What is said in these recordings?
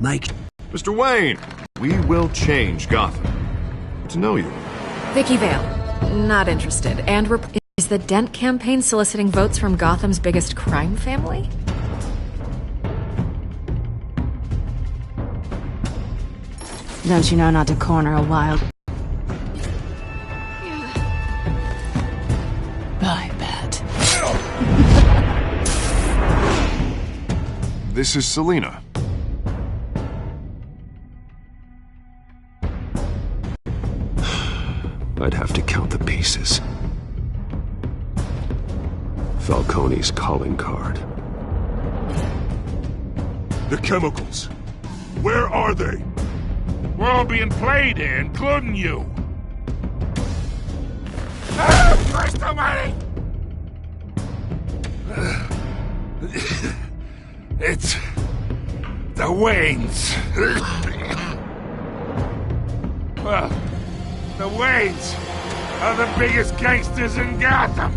Make... Mr. Wayne, we will change Gotham. To know you. Vicky Vale. Not interested. And is the Dent campaign soliciting votes from Gotham's biggest crime family? Don't you know not to corner a wild... I bet. This is Selina. I'd have to count the pieces. Falcone's calling card. The chemicals. Where are they? We're all being played here, including you. Christ almighty! It's... the Waynes. Well, the Waynes are the biggest gangsters in Gotham.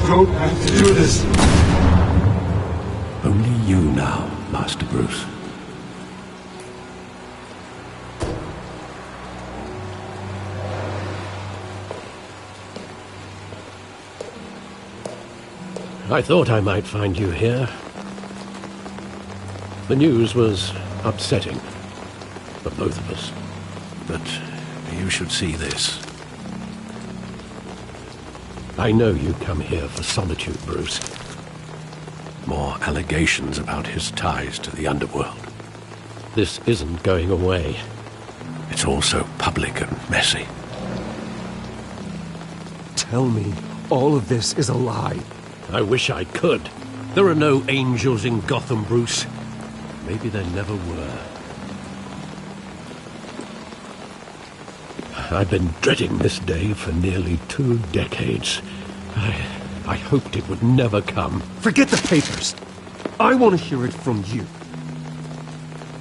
Don't have to do this. Only you now, Master Bruce. I thought I might find you here. The news was upsetting for both of us. But you should see this. I know you come here for solitude, Bruce. More allegations about his ties to the underworld. This isn't going away. It's all so public and messy. Tell me all of this is a lie. I wish I could. There are no angels in Gotham, Bruce. Maybe there never were. I've been dreading this day for nearly 2 decades. I hoped it would never come. Forget the papers. I want to hear it from you.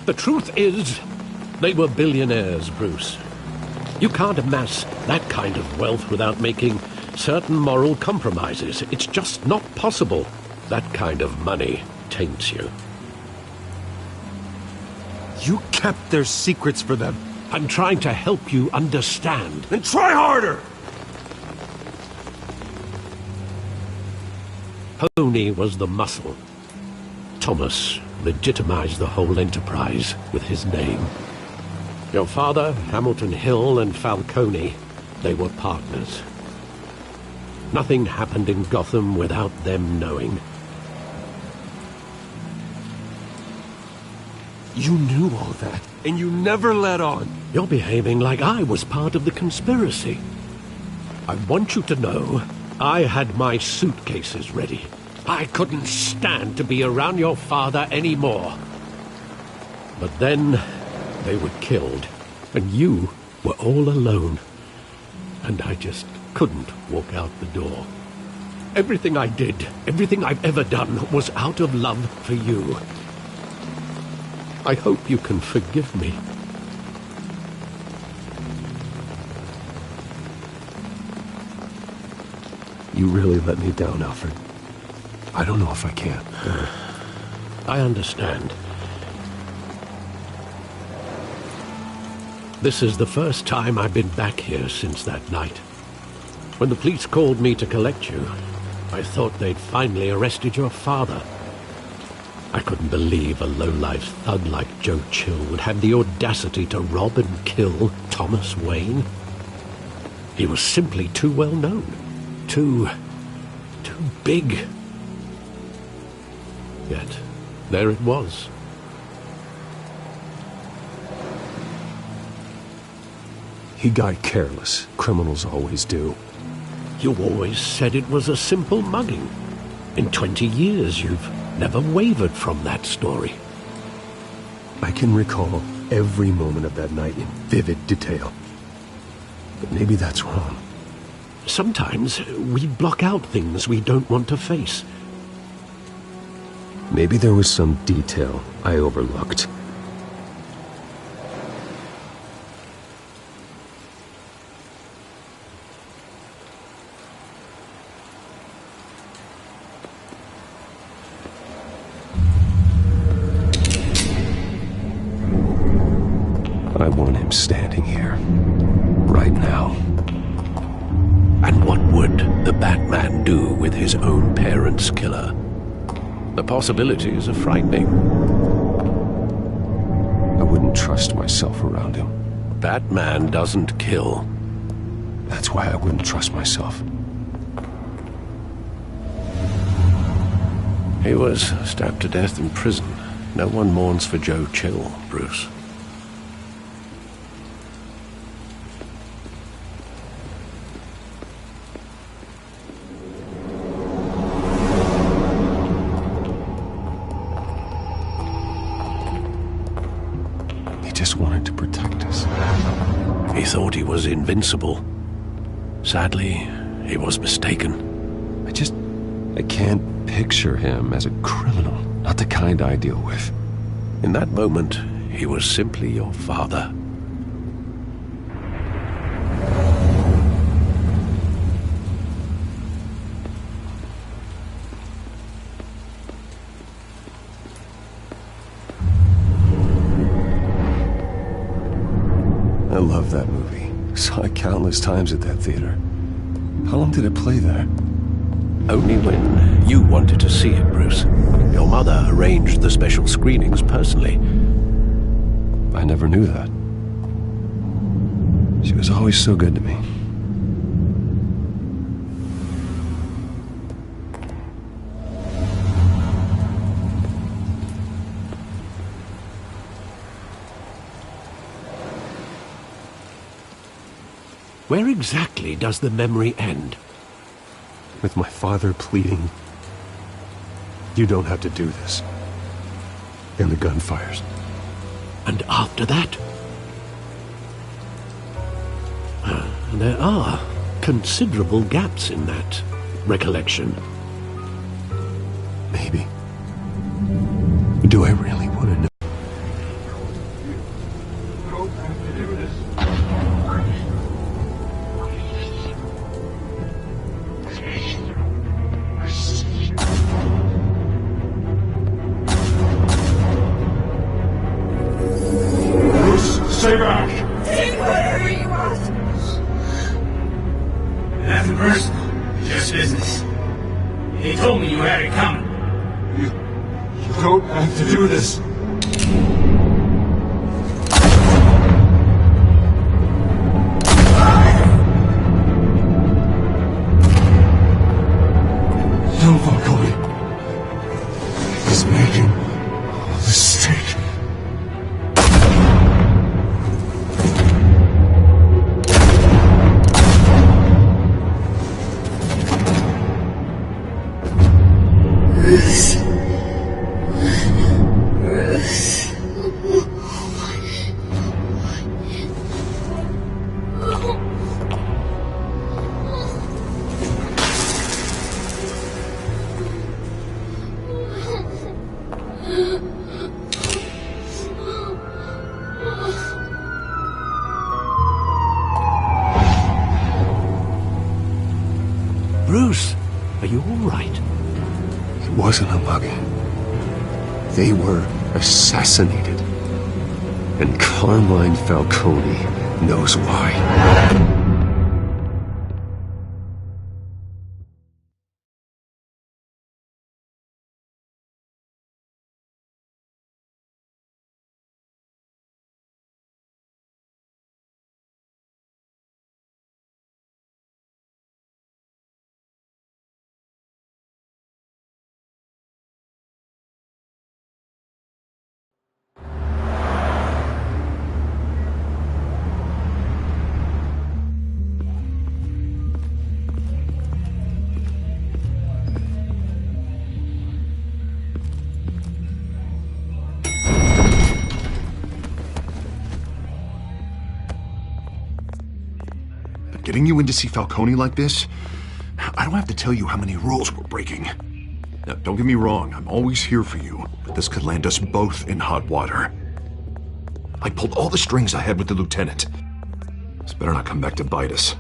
The truth is, they were billionaires, Bruce. You can't amass that kind of wealth without making certain moral compromises. It's just not possible. That kind of money taints you. You kept their secrets for them. I'm trying to help you understand. Then try harder! Pony was the muscle. Thomas legitimized the whole enterprise with his name. Your father, Hamilton Hill, and Falcone, they were partners. Nothing happened in Gotham without them knowing. You knew all that, and you never let on. You're behaving like I was part of the conspiracy. I want you to know I had my suitcases ready. I couldn't stand to be around your father anymore. But then they were killed, and you were all alone. And I just couldn't walk out the door. Everything I did, everything I've ever done, was out of love for you. I hope you can forgive me. You really let me down, Alfred. I don't know if I can. I understand. This is the first time I've been back here since that night. When the police called me to collect you, I thought they'd finally arrested your father. I couldn't believe a low-life thug like Joe Chill would have the audacity to rob and kill Thomas Wayne. He was simply too well known. Too big. Yet, there it was. He got careless. Criminals always do. You always said it was a simple mugging. In 20 years, you've never wavered from that story. I can recall every moment of that night in vivid detail. But maybe that's wrong. Sometimes we block out things we don't want to face. Maybe there was some detail I overlooked. I want him standing here, right now. And what would the Batman do with his own parents' killer? The possibilities are frightening. I wouldn't trust myself around him. Batman doesn't kill. That's why I wouldn't trust myself. He was stabbed to death in prison. No one mourns for Joe Chill, Bruce. Just wanted to protect us. He thought he was invincible. Sadly, he was mistaken. I can't picture him as a criminal. Not the kind I deal with. In that moment, he was simply your father. I love that movie. Saw it countless times at that theater. How long did it play there? Only when you wanted to see it, Bruce. Your mother arranged the special screenings personally. I never knew that. She was always so good to me. Where exactly does the memory end? With my father pleading, "You don't have to do this." And the gun fires. And after that? There are considerable gaps in that recollection. Maybe. Do I really want to know? Stay back! Take whatever you want. Nothing personal, just business. He told me you had it coming. You don't have to do this. Don't walk away. He's making a mistake. Bruce, are you all right? It wasn't a mugging. They were assassinated. And Carmine Falcone knows why. getting you in to see Falcone like this? I don't have to tell you how many rules we're breaking. Now, don't get me wrong, I'm always here for you, but this could land us both in hot water. I pulled all the strings I had with the lieutenant. This better not come back to bite us.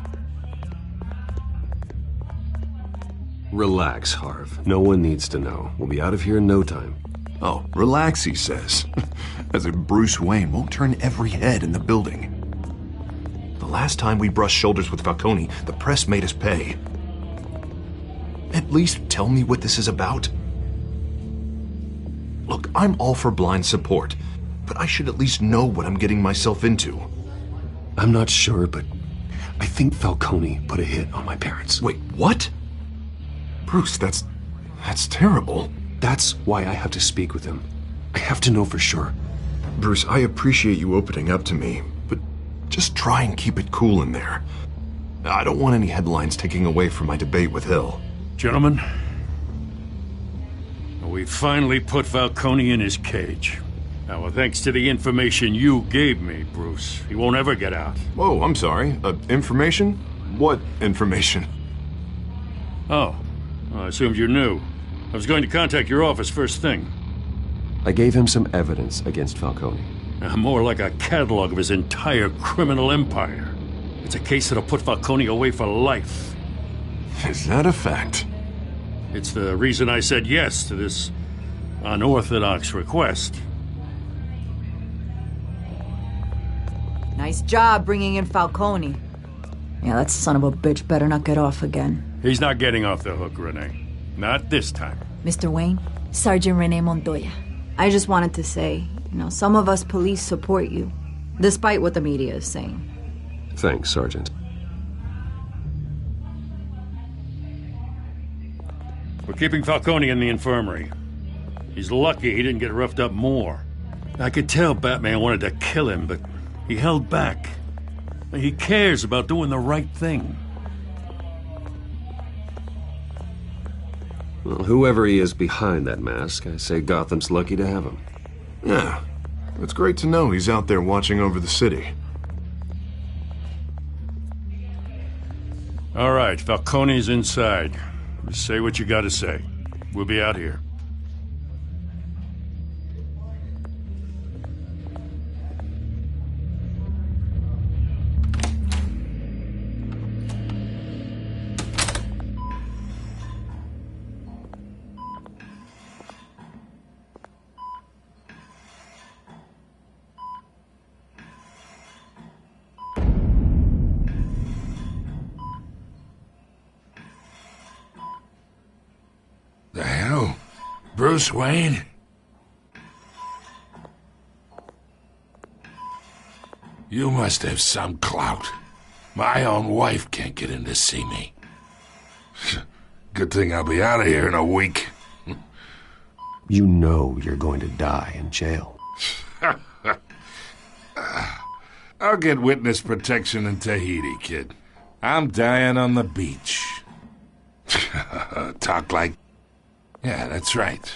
Relax, Harv. No one needs to know. We'll be out of here in no time. Oh, relax, he says. As if Bruce Wayne won't turn every head in the building. The last time we brushed shoulders with Falcone, the press made us pay. At least tell me what this is about. Look, I'm all for blind support, but I should at least know what I'm getting myself into. I'm not sure, but I think Falcone put a hit on my parents. Wait, what? Bruce, that's terrible. That's why I have to speak with him. I have to know for sure. Bruce, I appreciate you opening up to me, but just try and keep it cool in there. I don't want any headlines taking away from my debate with Hill. Gentlemen, we finally put Falcone in his cage. Now, thanks to the information you gave me, Bruce, he won't ever get out. Whoa, I'm sorry. Information? What information? Oh, I assumed you knew. I was going to contact your office first thing. I gave him some evidence against Falcone. More like a catalog of his entire criminal empire. It's a case that'll put Falcone away for life. Is that a fact? It's the reason I said yes to this unorthodox request. Nice job bringing in Falcone. Yeah, that son of a bitch better not get off again. He's not getting off the hook, Renee. Not this time. Mr. Wayne, Sergeant Renee Montoya. I just wanted to say, some of us police support you, despite what the media is saying. Thanks, Sergeant. We're keeping Falcone in the infirmary. He's lucky he didn't get roughed up more. I could tell Batman wanted to kill him, but he held back. He cares about doing the right thing. Well, whoever he is behind that mask, I say Gotham's lucky to have him. Yeah, it's great to know he's out there watching over the city. All right, Falcone's inside. Just say what you gotta say. We'll be out here. The hell? Bruce Wayne? You must have some clout. My own wife can't get in to see me. Good thing I'll be out of here in a week. You know you're going to die in jail. I'll get witness protection in Tahiti, kid. I'm dying on the beach. Talk like... Yeah, that's right.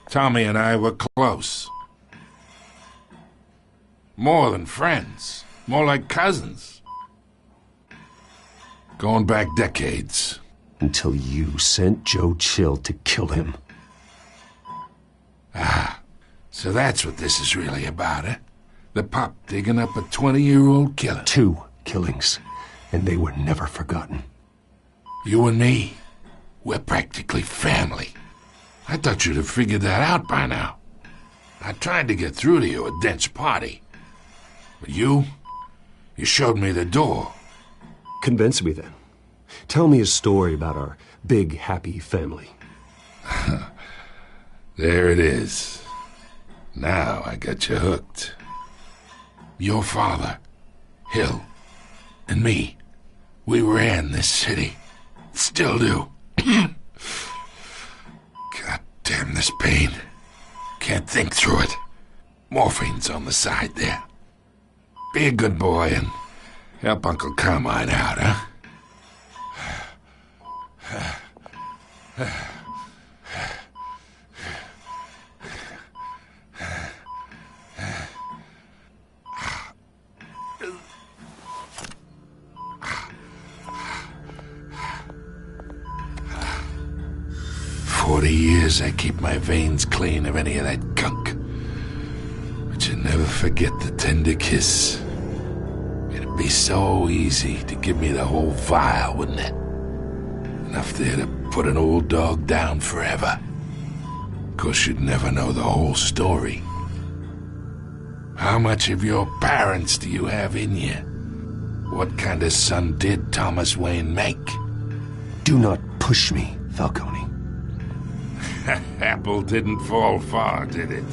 Tommy and I were close. More than friends. More like cousins. Going back decades. Until you sent Joe Chill to kill him. Ah, so that's what this is really about, eh? The pup digging up a 20-year-old killer. 2 killings, and they were never forgotten. You and me, we're practically family. I thought you'd have figured that out by now. I tried to get through to you at Dent's party. But you showed me the door. Convince me then. Tell me a story about our big, happy family. There it is. Now I got you hooked. Your father, Hill, and me, we ran this city. Still do. God damn this pain. Can't think through it. Morphine's on the side there. Be a good boy and help Uncle Carmine out, huh? 40 years I keep my veins clean of any of that gunk. But you never forget the tender kiss. It'd be so easy to give me the whole vial, wouldn't it? Enough there to put an old dog down forever. Of course, you'd never know the whole story. How much of your parents do you have in you? What kind of son did Thomas Wayne make? Do not push me, Falcone. Apple didn't fall far, did it?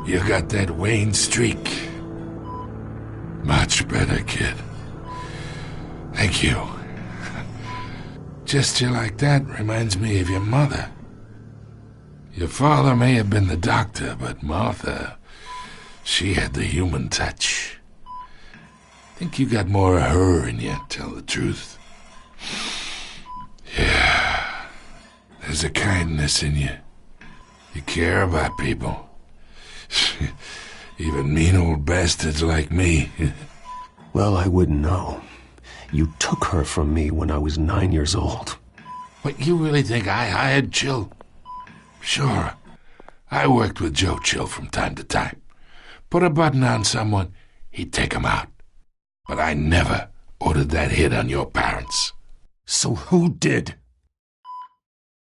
You got that Wayne streak. Much better, kid. Thank you. Gesture like that reminds me of your mother. Your father may have been the doctor, but Martha, she had the human touch. Think you got more of her in you, tell the truth. Yeah, there's a kindness in you. You care about people. Even mean old bastards like me. Well, I wouldn't know. You took her from me when I was 9 years old. What, you really think I hired Chill? Sure. I worked with Joe Chill from time to time. Put a button on someone, he'd take him out. But I never ordered that hit on your parents. So who did?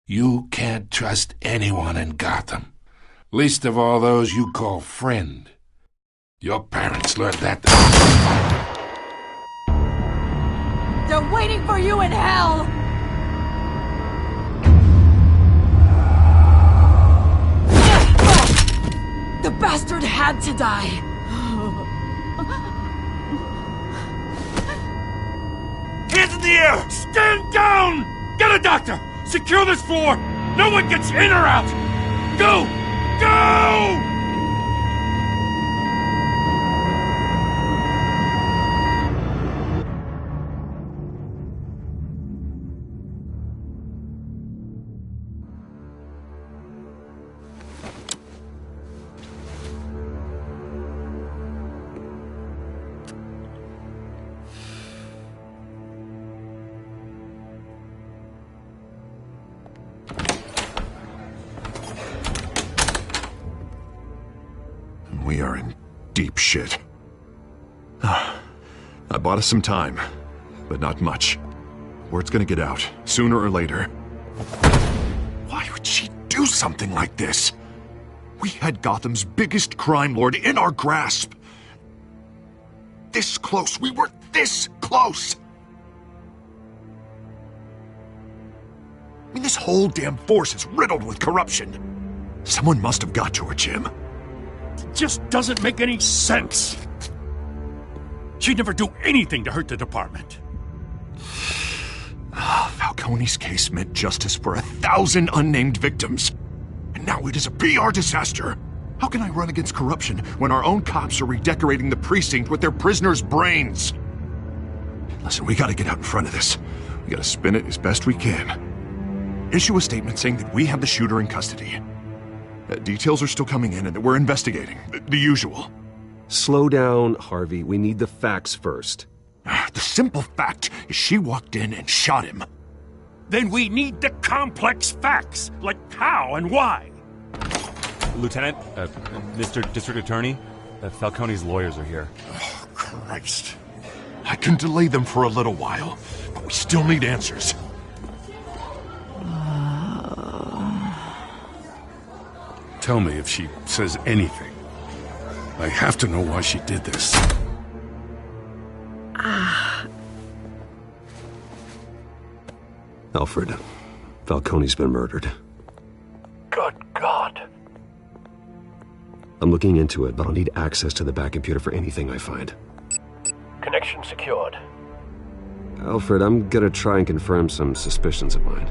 You can't trust anyone in Gotham. Least of all those you call friend. Your parents learned that. They're waiting for you in hell! The bastard had to die! Hands in the air! Stand down! Get a doctor! Secure this floor! No one gets in or out! Go! Go! We are in deep shit. I bought us some time, but not much. Word's gonna get out, sooner or later. Why would she do something like this? We had Gotham's biggest crime lord in our grasp. This close. We were this close. I mean, this whole damn force is riddled with corruption. Someone must have got to her, Jim. It just doesn't make any sense. She'd never do anything to hurt the department. Falcone's case meant justice for 1,000 unnamed victims. And now it is a PR disaster. How can I run against corruption when our own cops are redecorating the precinct with their prisoners' brains? Listen, we gotta get out in front of this. We gotta spin it as best we can. Issue a statement saying that we have the shooter in custody. Details are still coming in and that we're investigating. The usual. Slow down, Harvey. We need the facts first. The simple fact is she walked in and shot him. Then we need the complex facts, like how and why. Lieutenant, Mr. District Attorney, Falcone's lawyers are here. Oh, Christ. I can delay them for a little while, but we still need answers. Tell me if she says anything. I have to know why she did this. Alfred, Falcone's been murdered. Good God. I'm looking into it, but I'll need access to the back computer for anything I find. Connection secured. Alfred, I'm gonna try and confirm some suspicions of mine.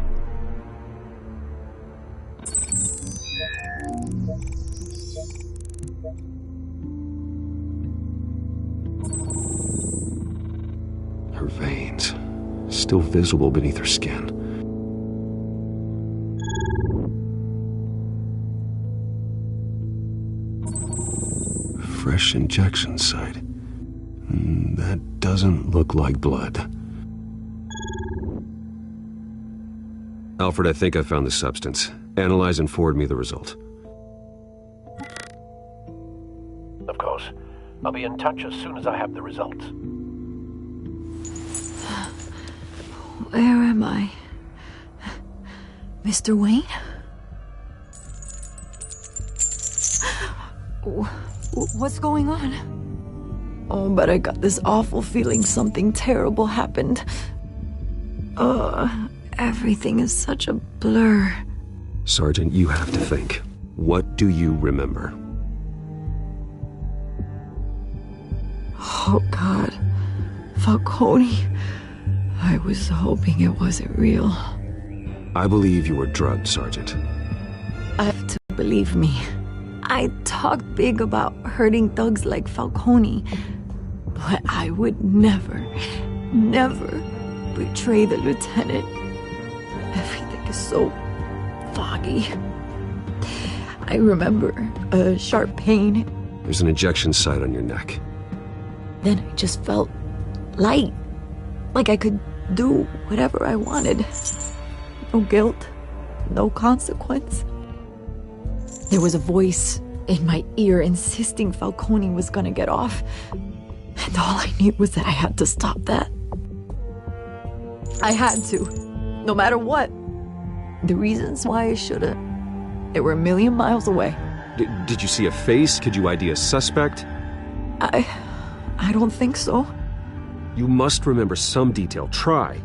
Her veins, still visible beneath her skin. Fresh injection site. That doesn't look like blood. Alfred, I think I found the substance. Analyze and forward me the result. Of course. I'll be in touch as soon as I have the results. Where am I? Mr. Wayne? What's going on? Oh, but I got this awful feeling something terrible happened. Everything is such a blur. Sergeant, you have to think. What do you remember? Oh, God. Falcone. I was hoping it wasn't real. I believe you were drugged, Sergeant. I have to believe me. I talked big about hurting thugs like Falcone, but I would never betray the lieutenant. Everything is so foggy. I remember a sharp pain. There's an injection site on your neck. Then I just felt light, like I could do whatever I wanted. No guilt, no consequence. There was a voice in my ear insisting Falcone was gonna get off. And all I knew was that I had to stop that. I had to, no matter what. The reasons why I should've, they were a million miles away. Did you see a face? Could you ID a suspect? I don't think so. You must remember some detail. Try.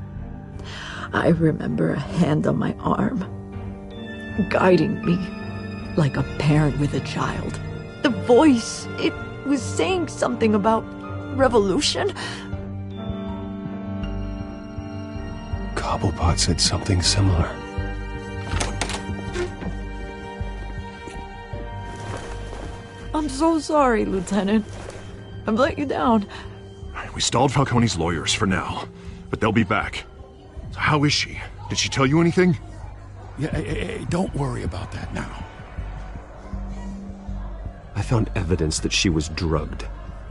I remember a hand on my arm, guiding me like a parent with a child. The voice, it was saying something about revolution. Cobblepot said something similar. I'm so sorry, Lieutenant. I've let you down. We stalled Falcone's lawyers for now, but they'll be back. So how is she? Did she tell you anything? Yeah, hey, don't worry about that now. I found evidence that she was drugged.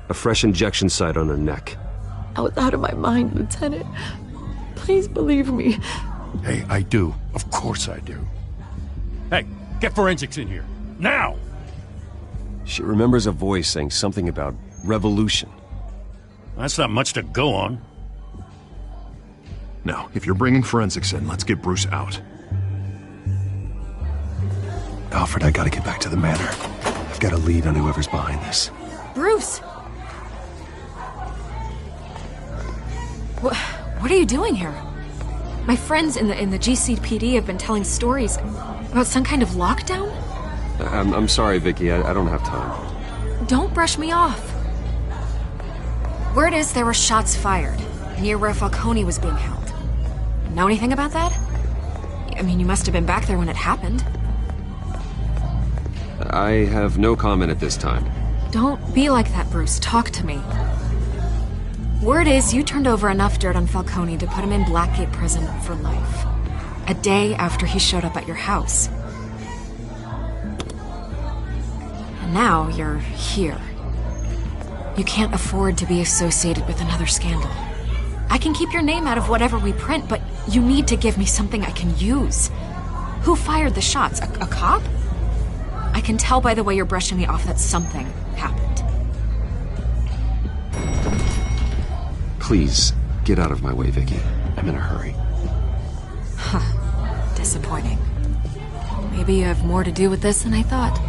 A fresh injection site on her neck. I was out of my mind, Lieutenant. Please believe me. Hey, I do. Of course I do. Hey, get forensics in here. Now! She remembers a voice saying something about revolution. That's not much to go on. Now, if you're bringing forensics in, let's get Bruce out. Alfred, I gotta get back to the manor. I've got a lead on whoever's behind this. Bruce! What are you doing here? My friends in the GCPD have been telling stories about some kind of lockdown? I'm sorry, Vicky. I don't have time. Don't brush me off. Word is there were shots fired near where Falcone was being held. Know anything about that? I mean, you must have been back there when it happened. I have no comment at this time. Don't be like that, Bruce. Talk to me. Word is you turned over enough dirt on Falcone to put him in Blackgate Prison for life. A day after he showed up at your house. And now you're here. You can't afford to be associated with another scandal. I can keep your name out of whatever we print, but you need to give me something I can use. Who fired the shots? A cop? I can tell by the way you're brushing me off that something happened. Please, get out of my way, Vicky. I'm in a hurry. Huh. Disappointing. Maybe you have more to do with this than I thought.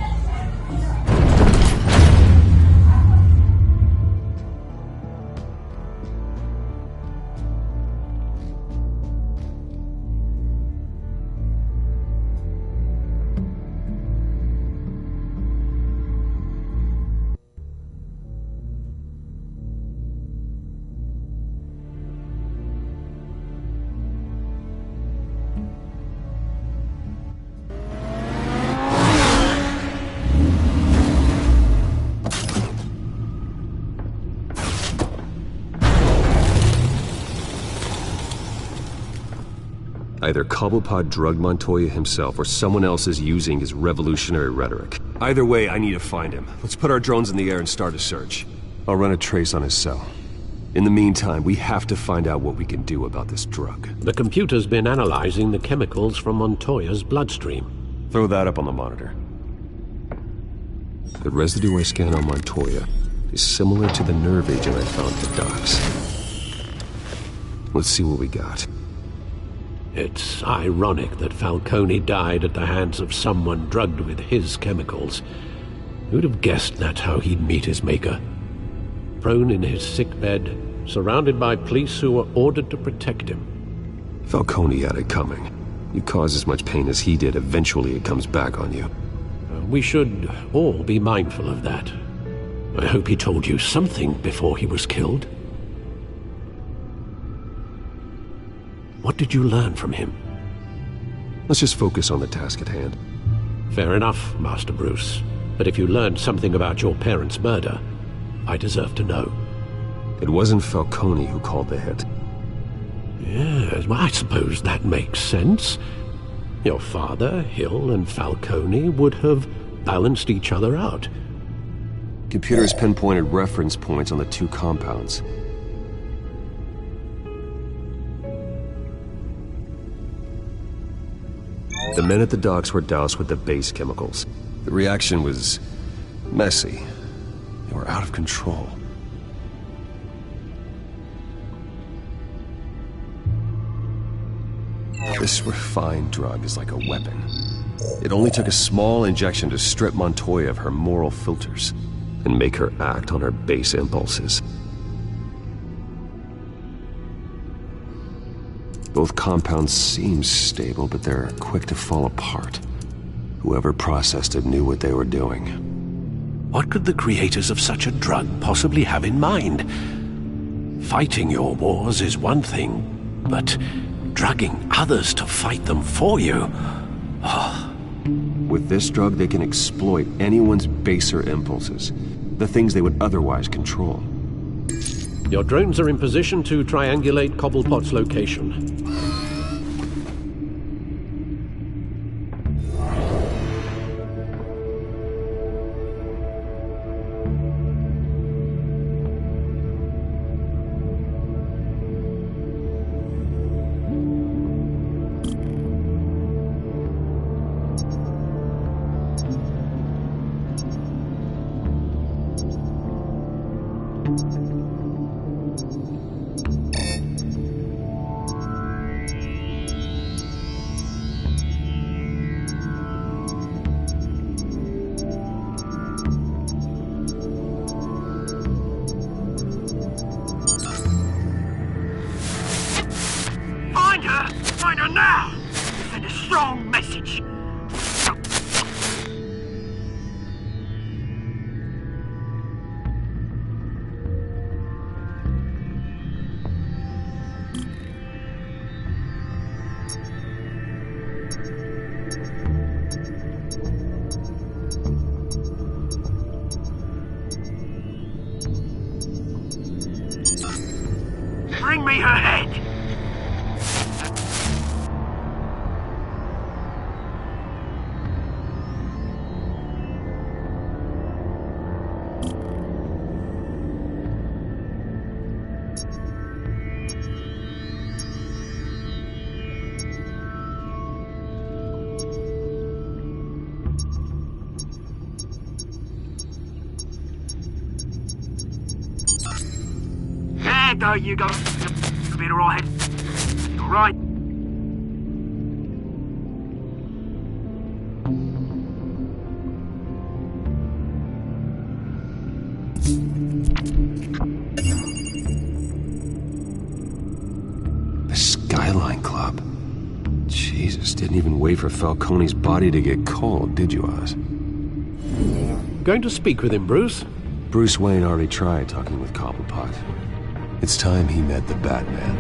Either Cobblepot drugged Montoya himself or someone else is using his revolutionary rhetoric. Either way, I need to find him. Let's put our drones in the air and start a search. I'll run a trace on his cell. In the meantime, we have to find out what we can do about this drug. The computer's been analyzing the chemicals from Montoya's bloodstream. Throw that up on the monitor. The residue I scanned on Montoya is similar to the nerve agent I found at the docks. Let's see what we got. It's ironic that Falcone died at the hands of someone drugged with his chemicals. Who'd have guessed that's how he'd meet his maker? Prone in his sickbed, surrounded by police who were ordered to protect him. Falcone had it coming. You cause as much pain as he did, eventually it comes back on you. We should all be mindful of that. I hope he told you something before he was killed. What did you learn from him? Let's just focus on the task at hand. Fair enough, Master Bruce. But if you learned something about your parents' murder, I deserve to know. It wasn't Falcone who called the hit. Yes, well, I suppose that makes sense. Your father, Hill, and Falcone would have balanced each other out. Computers pinpointed reference points on the two compounds. The men at the docks were doused with the base chemicals. The reaction was messy. They were out of control. This refined drug is like a weapon. It only took a small injection to strip Montoya of her moral filters and make her act on her base impulses. Both compounds seem stable, but they're quick to fall apart. Whoever processed it knew what they were doing. What could the creators of such a drug possibly have in mind? Fighting your wars is one thing, but drugging others to fight them for you? With this drug, they can exploit anyone's baser impulses, the things they would otherwise control. Your drones are in position to triangulate Cobblepot's location. Find her now! Send a strong message. Bring me her head! There you go. You'll be alright. Alright. The Skyline Club. Jesus, didn't even wait for Falcone's body to get cold, did you, Oz? Going to speak with him, Bruce? Bruce Wayne already tried talking with Cobblepot. It's time he met the Batman.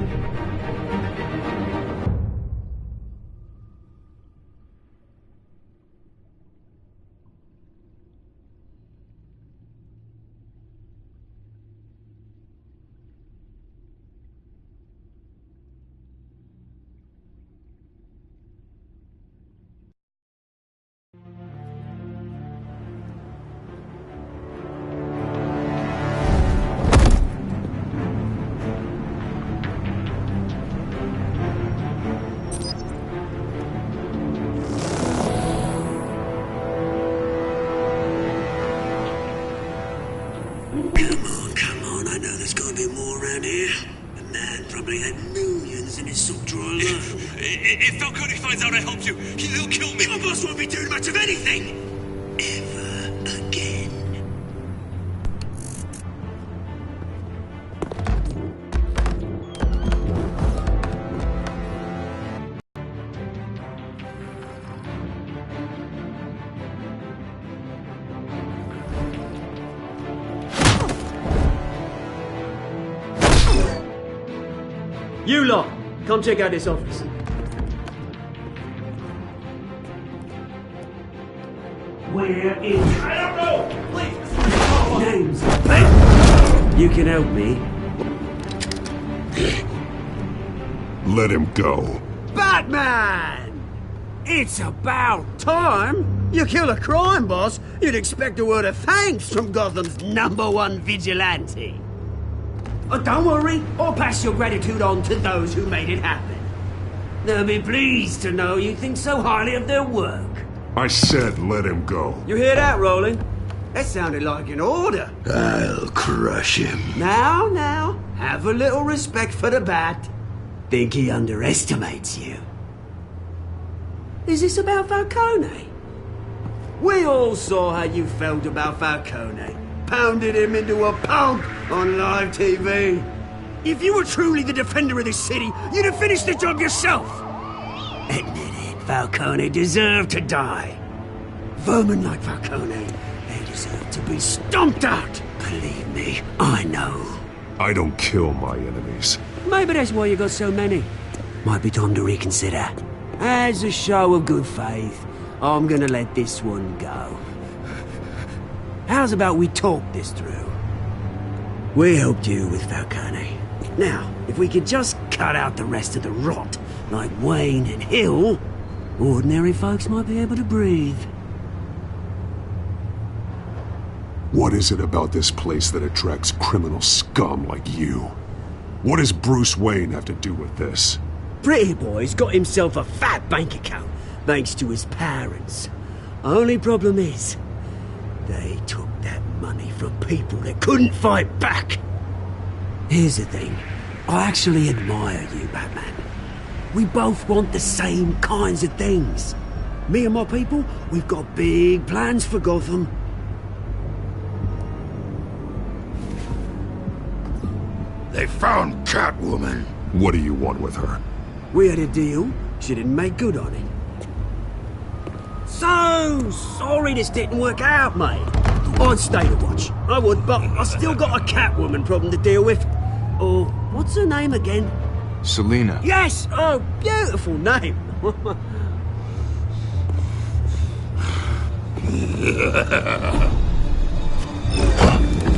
soldier or alive? If Falcone finds out I helped you, he'll kill me. Your boss won't be doing much of anything! Ever again. You lot, come check out this office. Where is... I don't know! Please! Names. You can help me. Let him go. Batman! It's about time! You kill a crime boss, you'd expect a word of thanks from Gotham's #1 vigilante. Oh, don't worry, I'll pass your gratitude on to those who made it happen. They'll be pleased to know you think so highly of their work. I said let him go. You hear that, Roland? That sounded like an order. I'll crush him. Now, have a little respect for the Bat. Think he underestimates you. Is this about Falcone? We all saw how you felt about Falcone. Pounded him into a pulp on live TV. If you were truly the defender of this city, you'd have finished the job yourself. Admit it, Falcone deserved to die. Vermin like Falcone, they deserve to be stomped out. Believe me, I know. I don't kill my enemies. Maybe that's why you got so many. Might be time to reconsider. As a show of good faith, I'm gonna let this one go. How's about we talk this through? We helped you with Falcone. Now, if we could just cut out the rest of the rot, like Wayne and Hill, ordinary folks might be able to breathe. What is it about this place that attracts criminal scum like you? What does Bruce Wayne have to do with this? Pretty Boy's got himself a fat bank account, thanks to his parents. Only problem is, they took that money from people that couldn't fight back. Here's the thing. I actually admire you, Batman. We both want the same kinds of things. Me and my people, we've got big plans for Gotham. They found Catwoman. What do you want with her? We had a deal. She didn't make good on it. So sorry this didn't work out, mate. I'd stay to watch. I would, but I still got a Catwoman problem to deal with. Oh, what's her name again? Selina. Yes! Oh, beautiful name.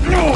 No!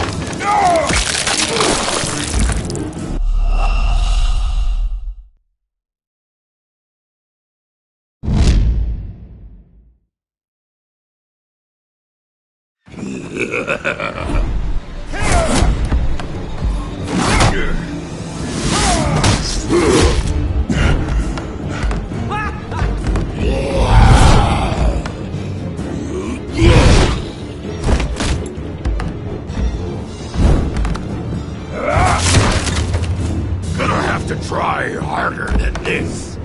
Gonna have to try harder than this.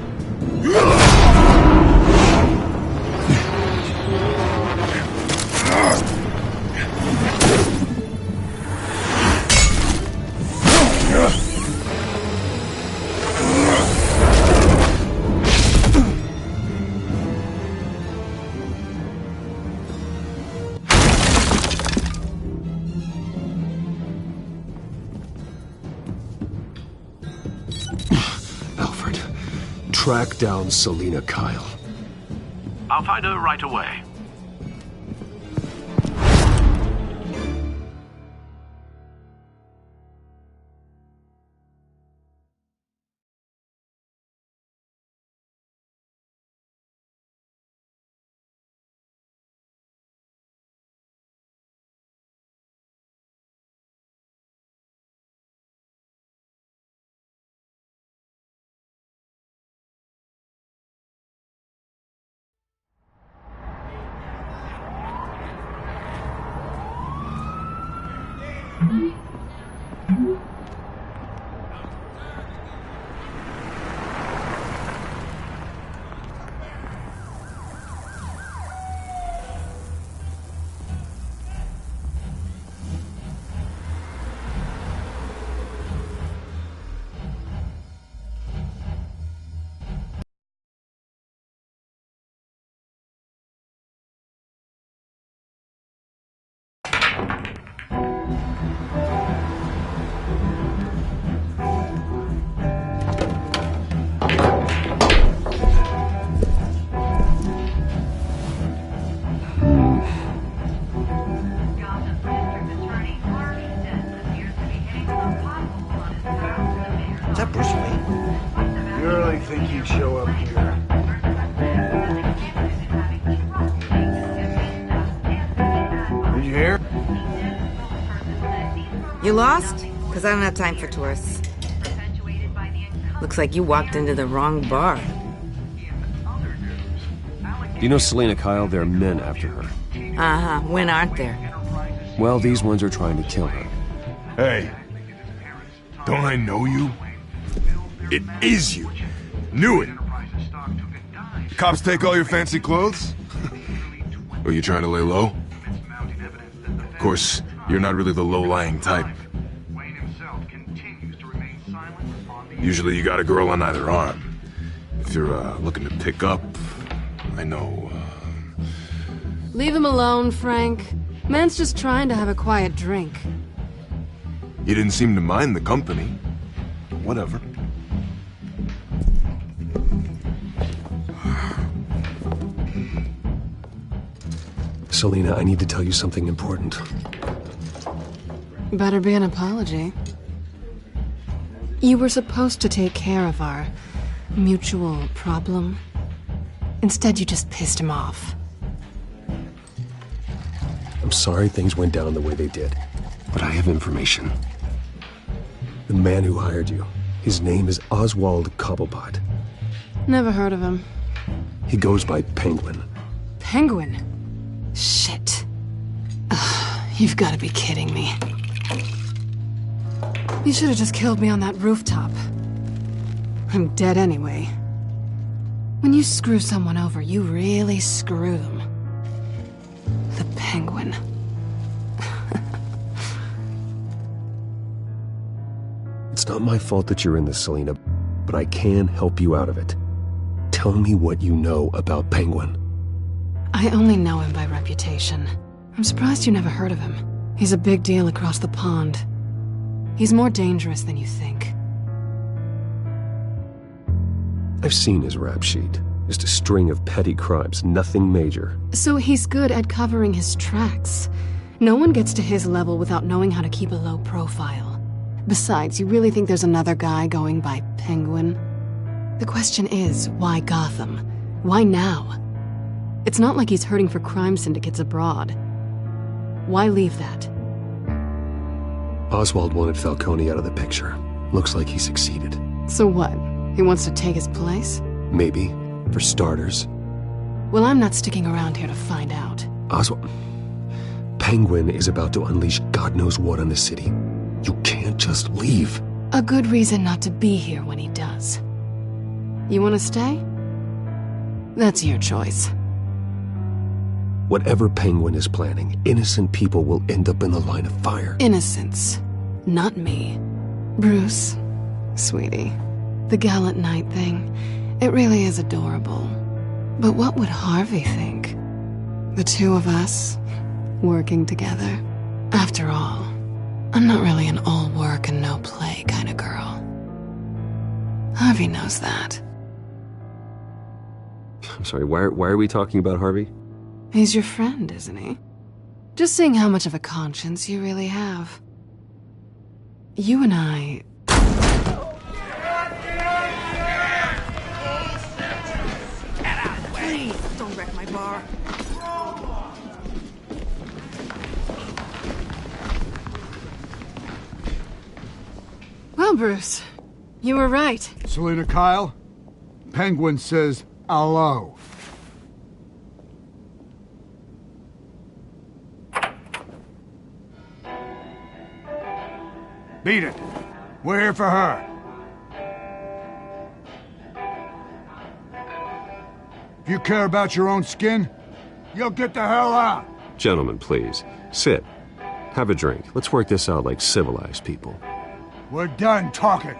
Alfred, track down Selina Kyle. I'll find her right away. think you'd show up here? Did you hear? You lost? Because I don't have time for tourists. Looks like you walked into the wrong bar. Do you know Selena Kyle? There are men after her. Uh-huh. When aren't there? Well, these ones are trying to kill her. Hey, don't I know you? It is you. Knew it. Cops take all your fancy clothes? Are you trying to lay low? Of course, you're not really the low-lying type. Usually you got a girl on either arm. If you're looking to pick up, I know, Leave him alone, Frank. Man's just trying to have a quiet drink. You didn't seem to mind the company. Whatever. Selena, I need to tell you something important. Better be an apology. You were supposed to take care of our mutual problem. Instead, you just pissed him off. I'm sorry things went down the way they did, but I have information. The man who hired you, his name is Oswald Cobblepot. Never heard of him. He goes by Penguin. Penguin? Shit. Ugh, you've got to be kidding me. You should have just killed me on that rooftop. I'm dead anyway. When you screw someone over, you really screw them. The Penguin. It's not my fault that you're in this, Selena, but I can help you out of it. Tell me what you know about Penguin. I only know him by reputation. I'm surprised you never heard of him. He's a big deal across the pond. He's more dangerous than you think. I've seen his rap sheet. Just a string of petty crimes, nothing major. So he's good at covering his tracks. No one gets to his level without knowing how to keep a low profile. Besides, you really think there's another guy going by Penguin? The question is, why Gotham? Why now? It's not like he's hurting for crime syndicates abroad. Why leave that? Oswald wanted Falcone out of the picture. Looks like he succeeded. So what? He wants to take his place? Maybe. For starters. Well, I'm not sticking around here to find out. Oswald... Penguin is about to unleash God knows what on the city. You can't just leave. A good reason not to be here when he does. You want to stay? That's your choice. Whatever Penguin is planning, innocent people will end up in the line of fire. Innocence. Not me. Bruce, sweetie, the gallant knight thing, it really is adorable. But what would Harvey think? The two of us, working together. After all, I'm not really an all work and no play kind of girl. Harvey knows that. I'm sorry, why are we talking about Harvey? He's your friend, isn't he? Just seeing how much of a conscience you really have. You and I... Please, don't wreck my bar. Well, Bruce, you were right. Selena Kyle, Penguin says hello. Beat it. We're here for her. If you care about your own skin, you'll get the hell out. Gentlemen, please. Sit. Have a drink. Let's work this out like civilized people. We're done talking.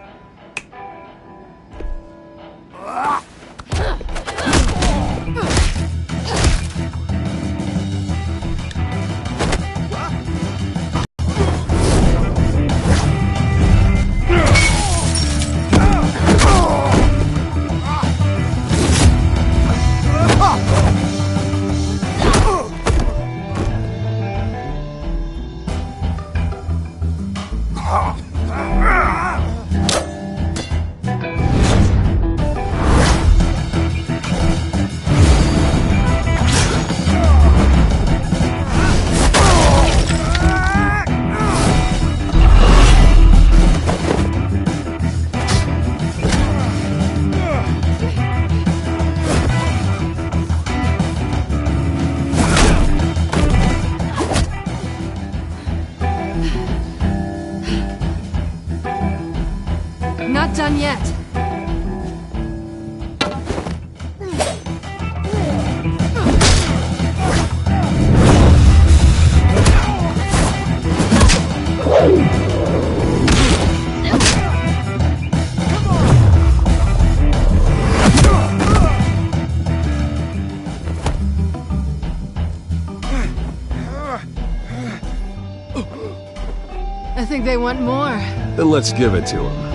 done yet. I think they want more. Then let's give it to him.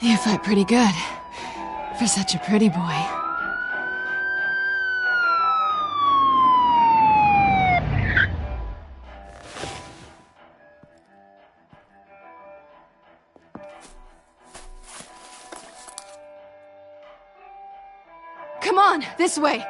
You fight pretty good. For such a pretty boy. Come on, this way!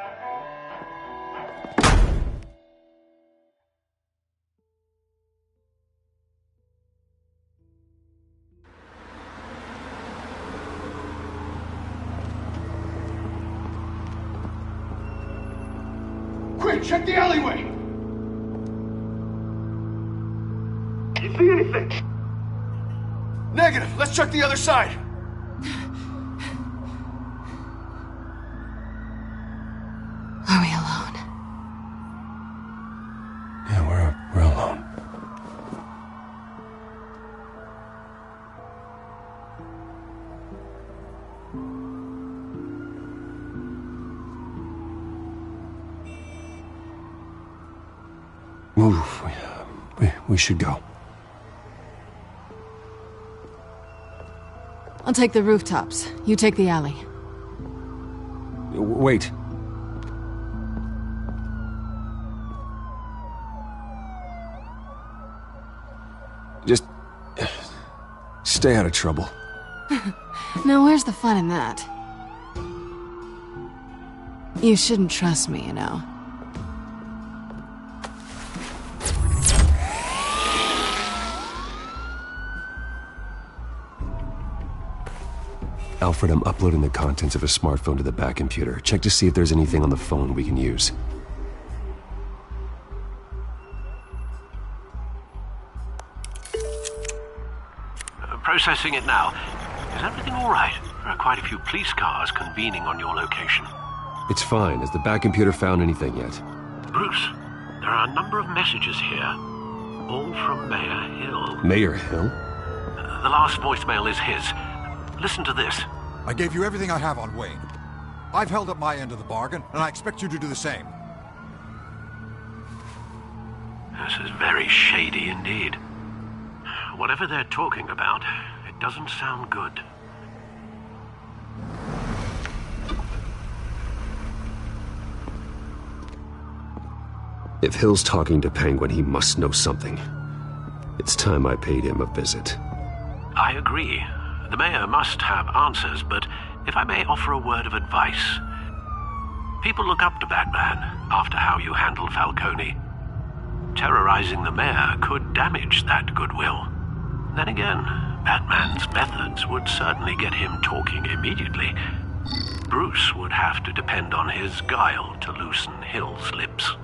Quick, check the alleyway! You see anything? Negative. Let's check the other side. Are we alone? Yeah, we're alone. Move. We should go. I'll take the rooftops. You take the alley. Wait. Just stay out of trouble. Now where's the fun in that? You shouldn't trust me, you know. Alfred, I'm uploading the contents of a smartphone to the back computer. Check to see if there's anything on the phone we can use. Processing it now. Is everything all right? There are quite a few police cars convening on your location. It's fine. Has the back computer found anything yet? Bruce, there are a number of messages here. All from Mayor Hill. Mayor Hill? The last voicemail is his. Listen to this. I gave you everything I have on Wayne. I've held up my end of the bargain, and I expect you to do the same. This is very shady indeed. Whatever they're talking about, it doesn't sound good. If Hill's talking to Penguin, he must know something. It's time I paid him a visit. I agree. The mayor must have answers, but if I may offer a word of advice. People look up to Batman after how you handled Falcone. Terrorizing the mayor could damage that goodwill. Then again, Batman's methods would certainly get him talking immediately. Bruce would have to depend on his guile to loosen Hill's lips.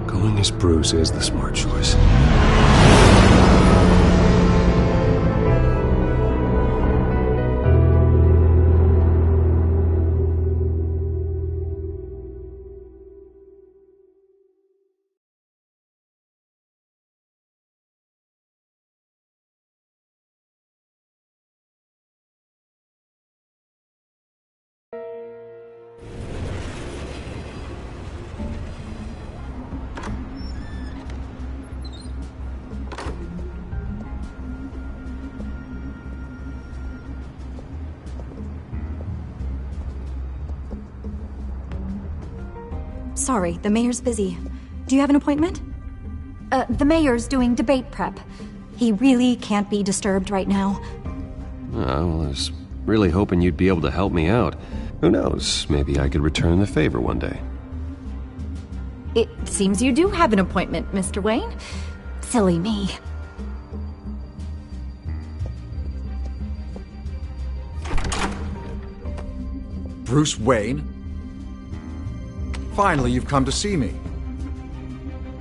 Going as Bruce is the smart choice. Sorry, the mayor's busy. Do you have an appointment? The mayor's doing debate prep. He really can't be disturbed right now. I was really hoping you'd be able to help me out. Who knows, maybe I could return the favor one day. It seems you do have an appointment, Mr. Wayne. Silly me. Bruce Wayne? Finally, you've come to see me.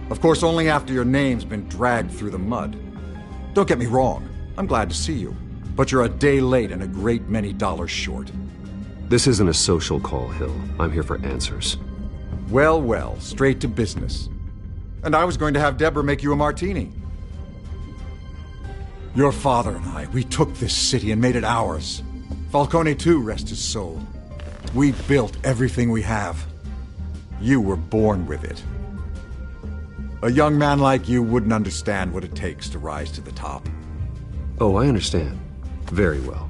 Of course, only after your name's been dragged through the mud. Don't get me wrong, I'm glad to see you. But you're a day late and a great many dollars short. This isn't a social call, Hill. I'm here for answers. Well, well, straight to business. And I was going to have Deborah make you a martini. Your father and I, we took this city and made it ours. Falcone too, rest his soul. We built everything we have. You were born with it. A young man like you wouldn't understand what it takes to rise to the top. Oh, I understand. Very well.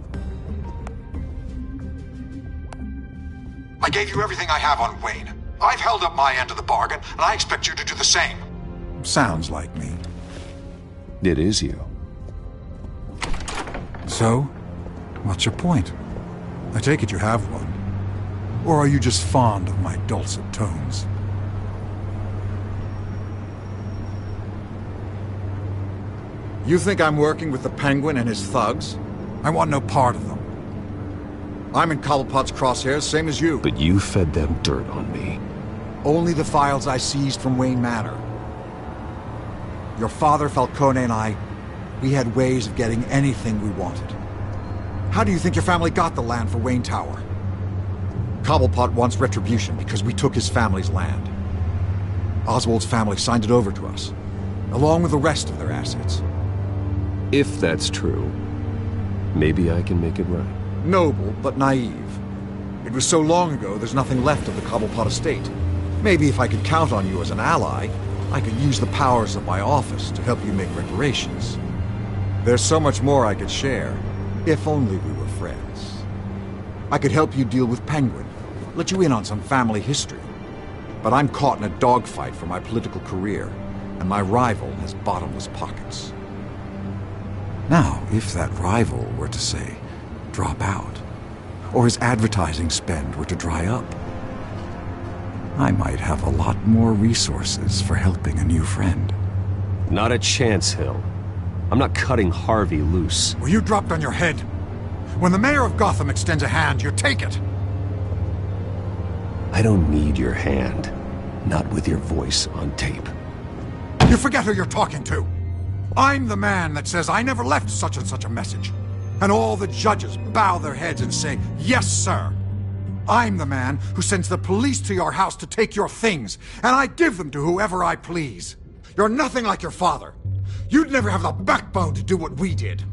I gave you everything I have on Wayne. I've held up my end of the bargain, and I expect you to do the same. Sounds like me. It is you. So, what's your point? I take it you have one. Or are you just fond of my dulcet tones? You think I'm working with the Penguin and his thugs? I want no part of them. I'm in Cobblepot's crosshairs, same as you. But you fed them dirt on me. Only the files I seized from Wayne Manor. Your father, Falcone, and I, we had ways of getting anything we wanted. How do you think your family got the land for Wayne Tower? Cobblepot wants retribution because we took his family's land. Oswald's family signed it over to us, along with the rest of their assets. If that's true, maybe I can make it right. Noble, but naive. It was so long ago, there's nothing left of the Cobblepot estate. Maybe if I could count on you as an ally, I could use the powers of my office to help you make reparations. There's so much more I could share, if only we were friends. I could help you deal with Penguin, let you in on some family history. But I'm caught in a dogfight for my political career, and my rival has bottomless pockets. Now, if that rival were to say, drop out, or his advertising spend were to dry up, I might have a lot more resources for helping a new friend. Not a chance, Hill. I'm not cutting Harvey loose. Well, you dropped on your head. When the mayor of Gotham extends a hand, you take it. I don't need your hand. Not with your voice on tape. You forget who you're talking to. I'm the man that says I never left such and such a message. And all the judges bow their heads and say, yes, sir. I'm the man who sends the police to your house to take your things, and I give them to whoever I please. You're nothing like your father. You'd never have the backbone to do what we did.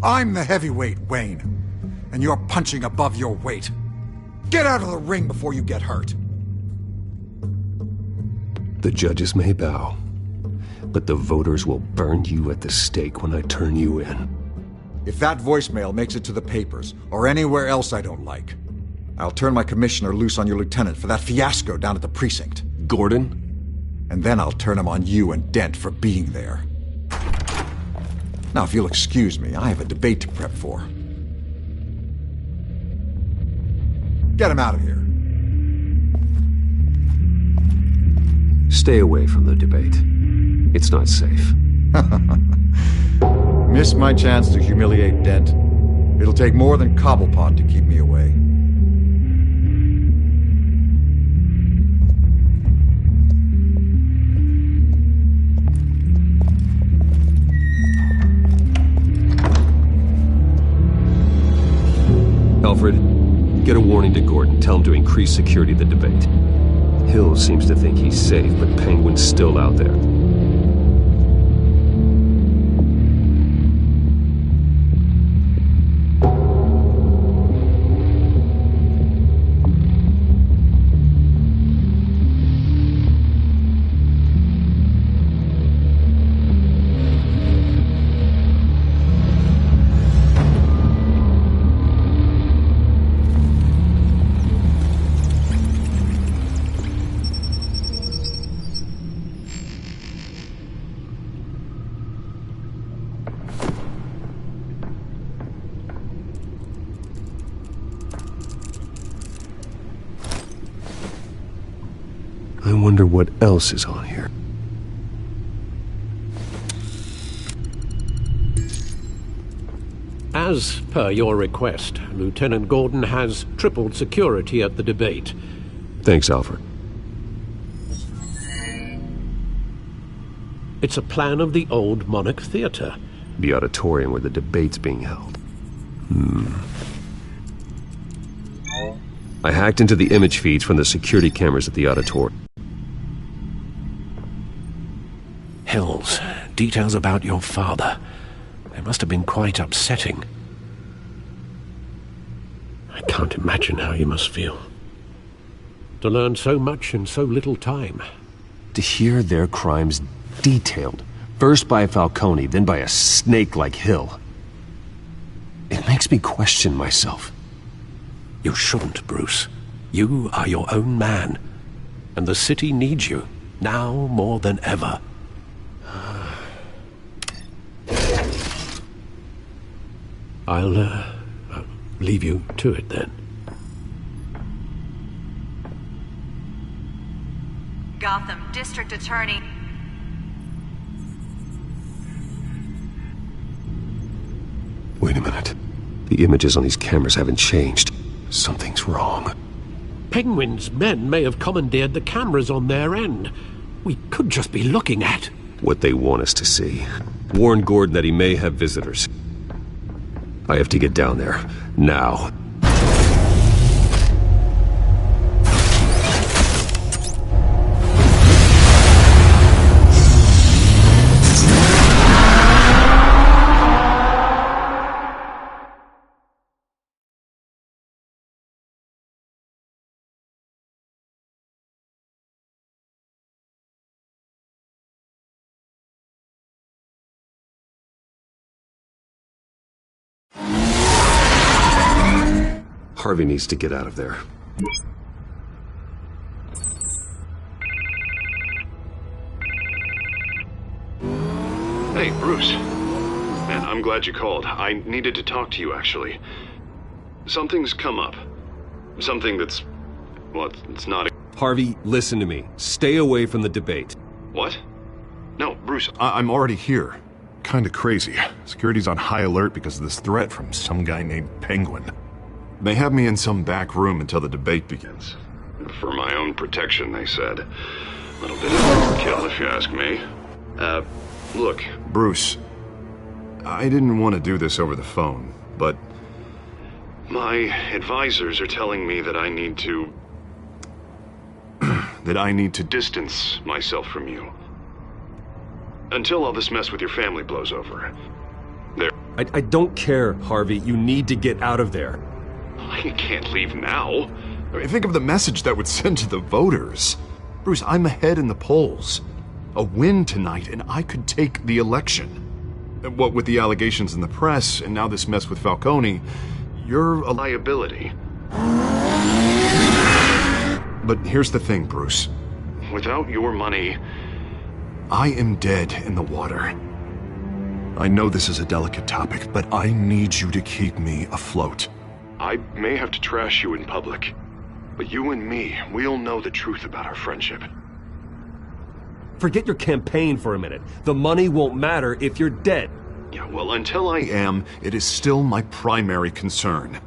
I'm the heavyweight, Wayne, and you're punching above your weight. Get out of the ring before you get hurt. The judges may bow, but the voters will burn you at the stake when I turn you in. If that voicemail makes it to the papers, or anywhere else I don't like, I'll turn my commissioner loose on your lieutenant for that fiasco down at the precinct. Gordon? And then I'll turn him on you and Dent for being there. Now, if you'll excuse me, I have a debate to prep for. Get him out of here. Stay away from the debate. It's not safe. Missed my chance to humiliate Dent. It'll take more than Cobblepot to keep me away. Alfred, get a warning to Gordon. Tell him to increase security of the debate. Hill seems to think he's safe, but Penguin's still out there. I wonder what else is on here. As per your request, Lieutenant Gordon has tripled security at the debate. Thanks, Alfred. It's a plan of the old Monarch Theatre. The auditorium where the debate's being held. I hacked into the image feeds from the security cameras at the auditorium. Hills, details about your father. They must have been quite upsetting. I can't imagine how you must feel. To learn so much in so little time. To hear their crimes detailed, first by Falcone, then by a snake like Hill. It makes me question myself. You shouldn't, Bruce. You are your own man. And the city needs you, now more than ever. I'll leave you to it then. Gotham District Attorney. Wait a minute. The images on these cameras haven't changed. Something's wrong. Penguin's men may have commandeered the cameras on their end. We could just be looking at what they want us to see. Warn Gordon that he may have visitors. I have to get down there. Now. Harvey needs to get out of there. Hey, Bruce. Man, I'm glad you called. I needed to talk to you, actually. Something's come up. Something that's... well, it's not... Harvey, listen to me. Stay away from the debate. What? No, Bruce, I'm already here. Kinda crazy. Security's on high alert because of this threat from some guy named Penguin. They have me in some back room until the debate begins. For my own protection, they said. A little bit of overkill, if you ask me. Look, Bruce, I didn't want to do this over the phone, but my advisors are telling me that I need to... that I need to distance myself from you. Until all this mess with your family blows over. I don't care, Harvey. You need to get out of there. I can't leave now. I mean, think of the message that would send to the voters. Bruce, I'm ahead in the polls. A win tonight, and I could take the election. What with the allegations in the press, and now this mess with Falcone, you're a liability. But here's the thing, Bruce. Without your money, I am dead in the water. I know this is a delicate topic, but I need you to keep me afloat. I may have to trash you in public, but you and me, we'll know the truth about our friendship. Forget your campaign for a minute. The money won't matter if you're dead. Yeah, well, until I am, it is still my primary concern.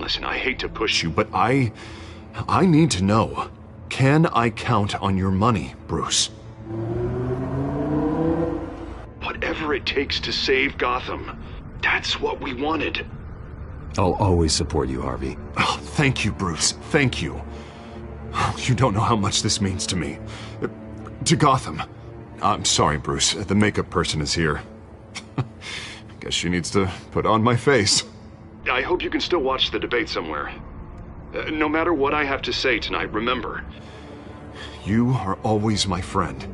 Listen, I hate to push you, but I need to know. Can I count on your money, Bruce? Whatever it takes to save Gotham, that's what we wanted. I'll always support you, Harvey. Oh, thank you, Bruce. Thank you. You don't know how much this means to me. To Gotham. I'm sorry, Bruce. The makeup person is here. Guess she needs to put on my face. I hope you can still watch the debate somewhere. No matter what I have to say tonight, remember, you are always my friend.